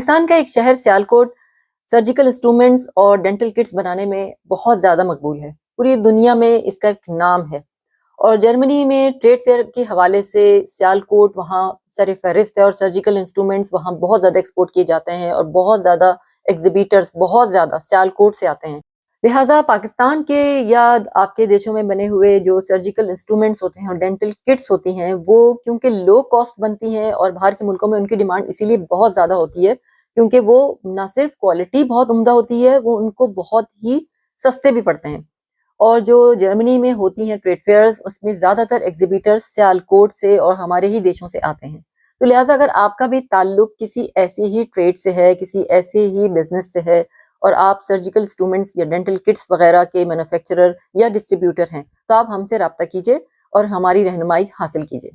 پاکستان کا ایک شہر سیالکوٹ سرجیکل انسٹرومنٹس اور ڈینٹل کٹس بنانے میں بہت زیادہ مقبول ہے. پوری دنیا میں اس کا ایک نام ہے. اور جرمنی میں ٹریڈ فیئر کے حوالے سے سیالکوٹ وہاں سر فہرست ہے اور سرجیکل انسٹرومنٹس وہاں بہت زیادہ ایکسپورٹ کیے جاتے ہیں اور بہت زیادہ ایگزیبیٹرز بہت زیادہ سیالکوٹ سے آتے ہیں. لہٰذا پاکستان کے یا آپ کے دیشوں میں بنے ہوئے جو سرجیکل انسٹرومنٹس ہوتے ہیں اور ڈینٹل کٹس ہوتی ہیں وہ کیونکہ لو کاسٹ بنتی ہیں اور باہر کے ملکوں میں ان کی ڈیمانڈ اسی لیے بہت زیادہ ہوتی ہے کیونکہ وہ نہ صرف کوالٹی بہت عمدہ ہوتی ہے، وہ ان کو بہت ہی سستے بھی پڑتے ہیں. اور جو جرمنی میں ہوتی ہیں ٹریڈ فیئرز اس میں زیادہ تر ایگزیبیٹرز سیالکوٹ سے اور ہمارے ہی دیشوں سے آتے ہیں. تو لہٰذا اگر آپ کا بھی تعلق کسی ایسی ہی ٹریڈ سے ہے، کسی ایسے ہی بزنس سے ہے اور آپ سرجیکل انسٹرومنٹس یا ڈینٹل کٹس وغیرہ کے مینوفیکچرر یا ڈسٹریبیوٹر ہیں تو آپ ہم سے رابطہ کیجیے اور ہماری رہنمائی حاصل کیجیے.